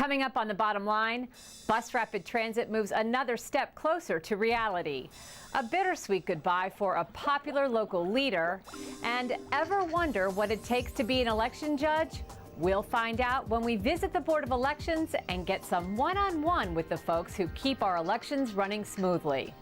Coming up on The Bottom Line, bus rapid transit moves another step closer to reality. A bittersweet goodbye for a popular local leader. And ever wonder what it takes to be an election judge? We'll find out when we visit the Board of Elections and get some one-on-one with the folks who keep our elections running smoothly.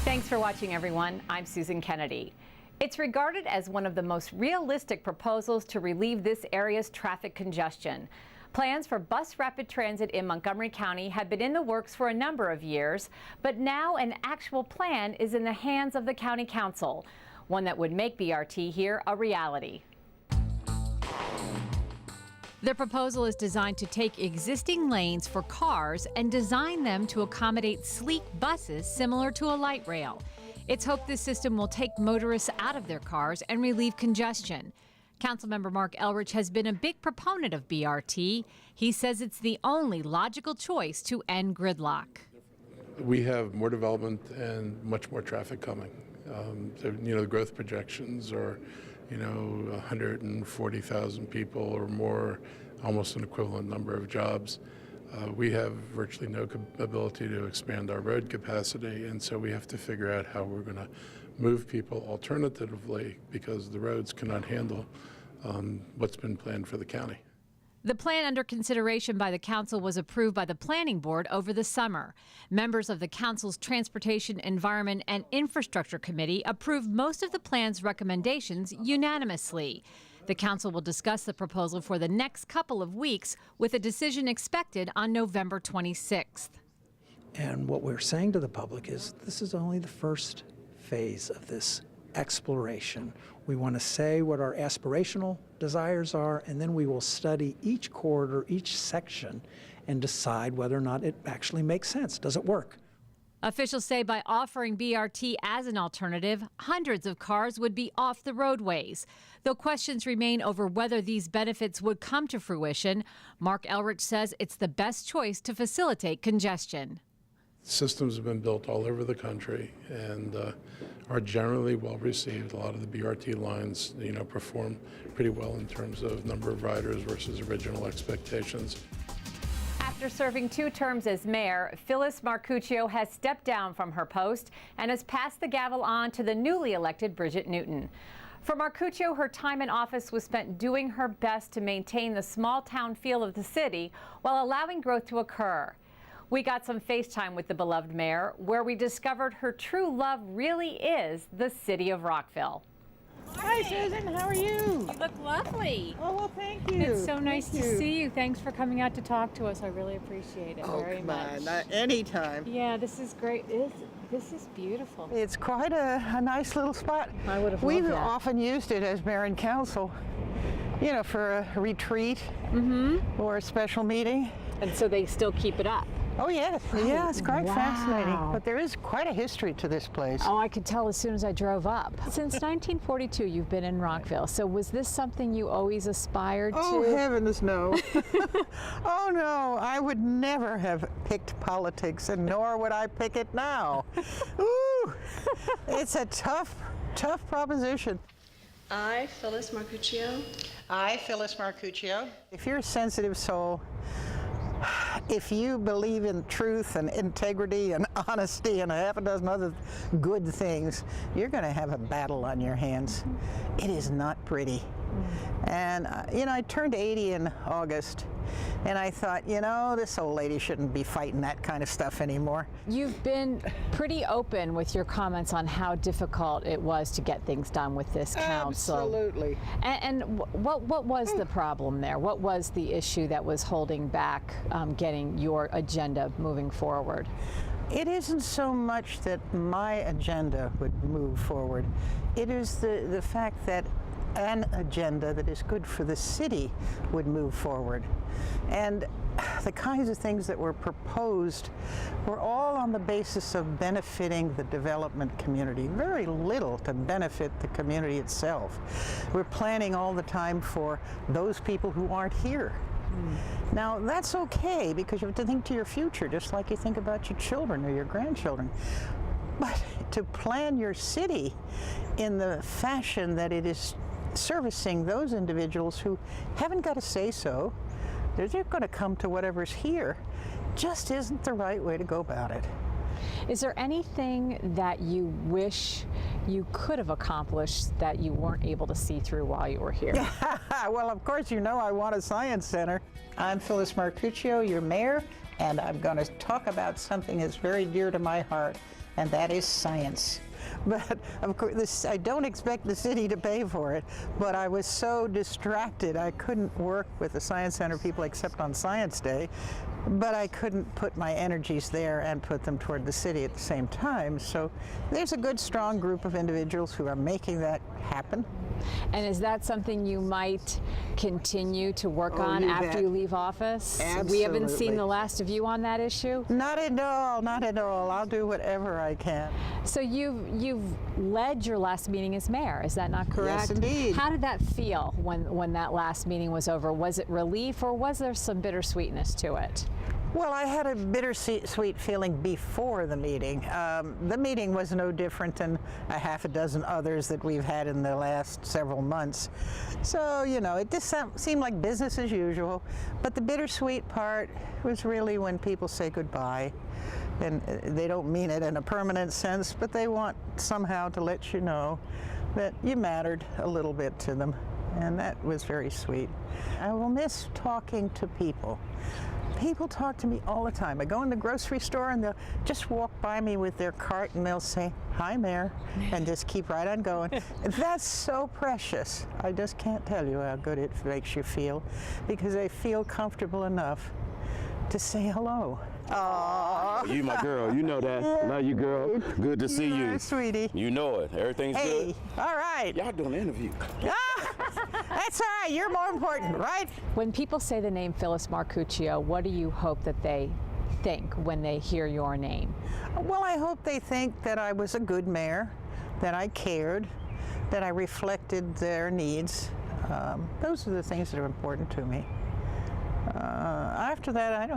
Thanks for watching, everyone. I'm Susan Kennedy. It's regarded as one of the most realistic proposals to relieve this area's traffic congestion. Plans for bus rapid transit in Montgomery County have been in the works for a number of years, but now an actual plan is in the hands of the County Council, one that would make BRT here a reality. The proposal is designed to take existing lanes for cars and design them to accommodate sleek buses similar to a light rail. It's hoped this system will take motorists out of their cars and relieve congestion. Councilmember Mark Elrich has been a big proponent of BRT. He says it's the only logical choice to end gridlock. We have more development and much more traffic coming. The growth projections are, 140,000 people or more, almost an equivalent number of jobs. We have virtually no ability to expand our road capacity, and so we have to figure out how we're going to move people alternatively because the roads cannot handle what's been planned for the county. The plan under consideration by the council was approved by the planning board over the summer. Members of the council's Transportation, Environment, and Infrastructure Committee approved most of the plan's recommendations unanimously. The council will discuss the proposal for the next couple of weeks, with a decision expected on November 26th. And what we're saying to the public is this is only the first phase of this exploration. We want to say what our aspirational desires are, and then we will study each corridor, each section, and decide whether or not it actually makes sense. Does it work? Officials say by offering BRT as an alternative, hundreds of cars would be off the roadways. Though questions remain over whether these benefits would come to fruition, Mark Elrich says it's the best choice to facilitate congestion. Systems have been built all over the country and are generally well received. A lot of the BRT lines, perform pretty well in terms of number of riders versus original expectations. After serving 2 terms as mayor, Phyllis Marcuccio has stepped down from her post and has passed the gavel on to the newly elected Bridget Newton. For Marcuccio, her time in office was spent doing her best to maintain the small-town feel of the city while allowing growth to occur. We got some FaceTime with the beloved mayor, where we discovered her true love really is the city of Rockville. Hi, Susan. How are you? You look lovely. Oh, well, thank you. It's so nice to see you. Thanks for coming out to talk to us. I really appreciate it very much. Anytime. Yeah, this is great. This is beautiful. It's quite a nice little spot. I would have loved We've that. often used it as mayor and council, for a retreat or a special meeting. And so they still keep it up. Oh, yes. Yeah, it's quite Wow. fascinating. But there is quite a history to this place. Oh, I could tell as soon as I drove up. Since 1942, you've been in Rockville. So was this something you always aspired to? Oh, heavens, no. Oh, no. I would never have picked politics, and nor would I pick it now. Ooh, it's a tough proposition. I, Phyllis Marcuccio. I, Phyllis Marcuccio. If you're a sensitive soul, if you believe in truth and integrity and honesty and a half a dozen other good things, you're going to have a battle on your hands. It is not pretty. And, I turned 80 in August, and I thought, this old lady shouldn't be fighting that kind of stuff anymore. You've been pretty open with your comments on how difficult it was to get things done with this council. Absolutely. And what was the problem there? What was the issue that was holding back getting your agenda moving forward? It isn't so much that my agenda would move forward. It is the fact that an agenda that is good for the city would move forward. And the kinds of things that were proposed were all on the basis of benefiting the development community. Very little to benefit the community itself. We're planning all the time for those people who aren't here. Now, that's okay, because you have to think to your future, just like you think about your children or your grandchildren. But to plan your city in the fashion that it is servicing those individuals who haven't got a say-so, they're going to come to whatever's here, just isn't the right way to go about it. Is there anything that you wish you could have accomplished that you weren't able to see through while you were here? Well, of course, you know I want a science center. I'm Phyllis Marcuccio, your mayor, and I'm going to talk about something that's very dear to my heart, and that is science. But of course, I don't expect the city to pay for it, but I was so distracted I couldn't work with the Science Center people except on Science Day, but I couldn't put my energies there and put them toward the city at the same time. So there's a good, strong group of individuals who are making that happen. And is that something you might continue to work on after you leave office? Absolutely. We haven't seen the last of you on that issue? Not at all, not at all. I'll do whatever I can. So you've led your last meeting as mayor, is that not correct? Yes, indeed. How did that feel when that last meeting was over? Was it relief, or was there some bittersweetness to it? Well, I had a bittersweet feeling before the meeting. The meeting was no different than a half a dozen others that we've had in the last several months. So, you know, it just seemed like business as usual. But the bittersweet part was really when people say goodbye. And they don't mean it in a permanent sense, but they want somehow to let you know that you mattered a little bit to them. And that was very sweet. I will miss talking to people. People talk to me all the time. I go in the grocery store and they'll just walk by me with their cart and they'll say, "Hi, Mayor," and just keep right on going. That's so precious. I just can't tell you how good it makes you feel, because they feel comfortable enough to say hello. Aww. You my girl, you know that. Love you, girl. Good to see you. Sweetie. You know it. Everything's good. All right. Y'all doing an interview. That's all right. You're more important, right? When people say the name Phyllis Marcuccio, what do you hope that they think when they hear your name? Well, I hope they think that I was a good mayor, that I cared, that I reflected their needs. Those are the things that are important to me. After that,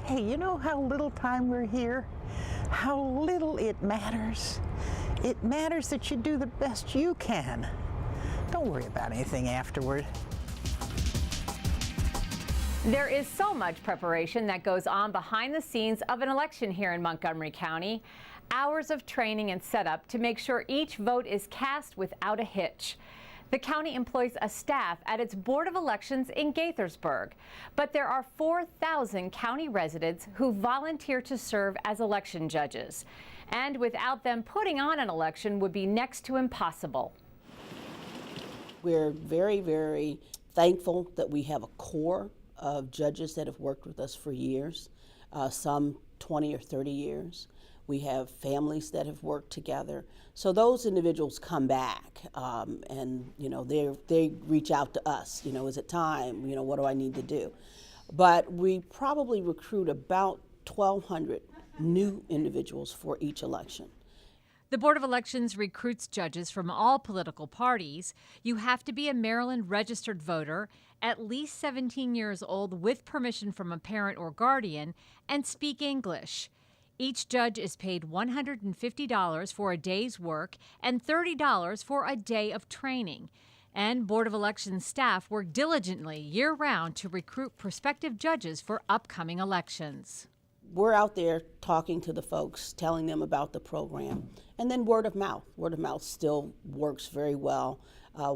hey, you know how little time we're here? How little it matters? It matters that you do the best you can. Don't worry about anything afterward. There is so much preparation that goes on behind the scenes of an election here in Montgomery County. Hours of training and setup to make sure each vote is cast without a hitch. The county employs a staff at its Board of Elections in Gaithersburg, but there are 4,000 county residents who volunteer to serve as election judges. And without them, putting on an election would be next to impossible. We're very, very thankful that we have a core of judges that have worked with us for years, some 20 or 30 years. We have families that have worked together. So those individuals come back and, you know, they reach out to us, you know, is it time? You know, what do I need to do? But we probably recruit about 1,200 new individuals for each election. The Board of Elections recruits judges from all political parties. You have to be a Maryland registered voter, at least 17 years old with permission from a parent or guardian, and speak English. Each judge is paid $150 for a day's work and $30 for a day of training. And Board of Elections staff work diligently year-round to recruit prospective judges for upcoming elections. We're out there talking to the folks, telling them about the program, and then word of mouth. Word of mouth still works very well.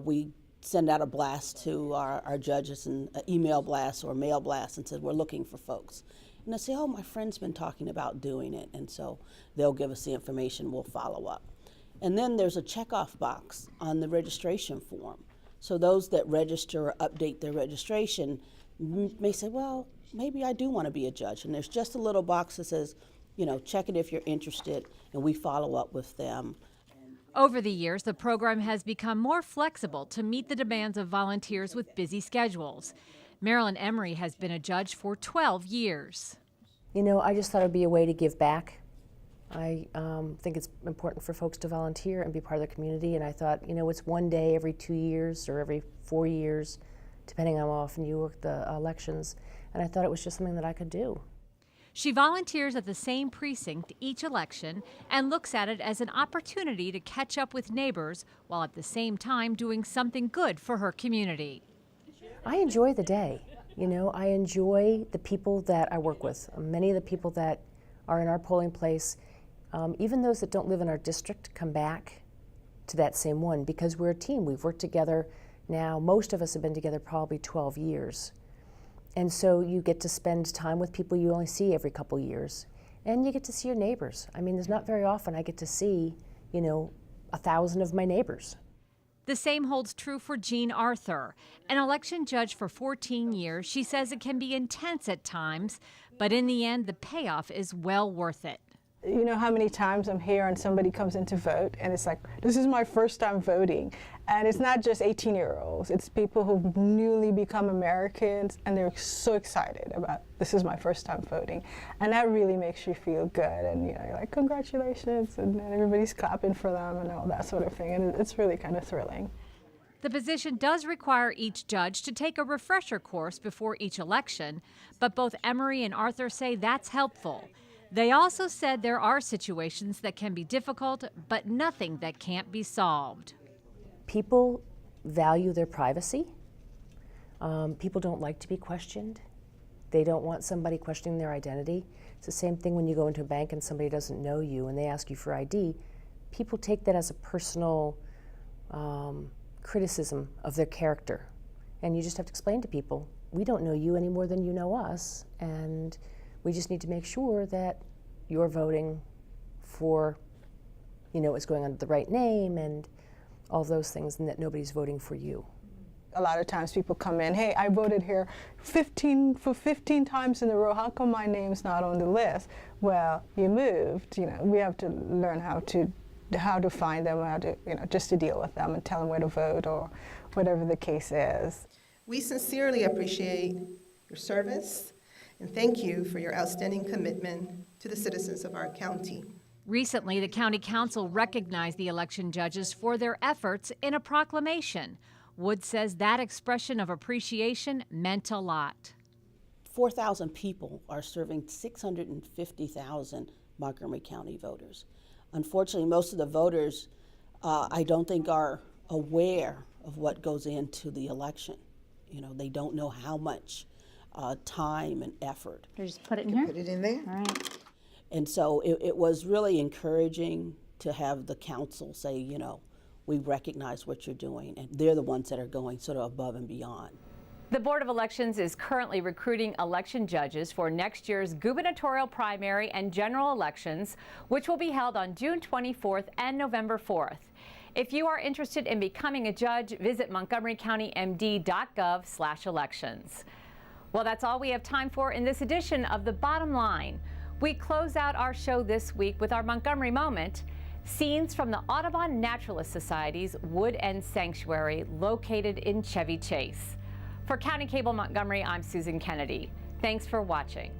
We send out a blast to our judges, an email blast or mail blast, and said, we're looking for folks. And they say, oh, my friend's been talking about doing it, and so they'll give us the information, we'll follow up. And then there's a checkoff box on the registration form. So those that register or update their registration may say, well, maybe I do want to be a judge. And there's just a little box that says, you know, check it if you're interested, and we follow up with them. Over the years, the program has become more flexible to meet the demands of volunteers with busy schedules. Marilyn Emery has been a judge for 12 years. You know, I just thought it would be a way to give back. I think it's important for folks to volunteer and be part of the community, and I thought, you know, it's one day every 2 years or every 4 years, depending on how often you work the elections, and I thought it was just something that I could do. She volunteers at the same precinct each election and looks at it as an opportunity to catch up with neighbors while at the same time doing something good for her community. I enjoy the day. You know, I enjoy the people that I work with. Many of the people that are in our polling place, even those that don't live in our district, come back to that same one because we're a team. We've worked together now. Most of us have been together probably 12 years. And so you get to spend time with people you only see every couple years. And you get to see your neighbors. I mean, there's not very often I get to see, 1,000 of my neighbors. The same holds true for Jean Arthur. An election judge for 14 years, she says it can be intense at times, but in the end, the payoff is well worth it. You know how many times I'm here and somebody comes in to vote and it's like, this is my first time voting. And it's not just 18-year-olds, it's people who've newly become Americans and they're so excited about, this is my first time voting. And that really makes you feel good. And you're like, congratulations, and everybody's clapping for them and all that sort of thing. And it's really kind of thrilling. The position does require each judge to take a refresher course before each election, but both Emery and Arthur say that's helpful. They also said there are situations that can be difficult, but nothing that can't be solved. People value their privacy. People don't like to be questioned. They don't want somebody questioning their identity. It's the same thing when you go into a bank and somebody doesn't know you and they ask you for ID. People take that as a personal criticism of their character. And you just have to explain to people, we don't know you any more than you know us, and we just need to make sure that you're voting for, it's going under the right name and all those things, and that nobody's voting for you. A lot of times people come in, hey, I voted here 15 times in a row, how come my name's not on the list? Well, you moved, we have to learn how to find them, how to, just to deal with them and tell them where to vote or whatever the case is. We sincerely appreciate your service and thank you for your outstanding commitment to the citizens of our county. Recently, the County Council recognized the election judges for their efforts in a proclamation. Wood says that expression of appreciation meant a lot. 4,000 people are serving 650,000 Montgomery County voters. Unfortunately, most of the voters, I don't think are aware of what goes into the election. They don't know how much time and effort. Just put it in here? Put it in there. All right. And so it was really encouraging to have the council say, we recognize what you're doing, and they're the ones that are going sort of above and beyond. The Board of Elections is currently recruiting election judges for next year's gubernatorial primary and general elections, which will be held on June 24th and November 4th. If you are interested in becoming a judge, visit montgomerycountymd.gov/elections. Well, that's all we have time for in this edition of The Bottom Line. We close out our show this week with our Montgomery Moment, scenes from the Audubon Naturalist Society's Wood End Sanctuary located in Chevy Chase. For County Cable Montgomery, I'm Susan Kennedy. Thanks for watching.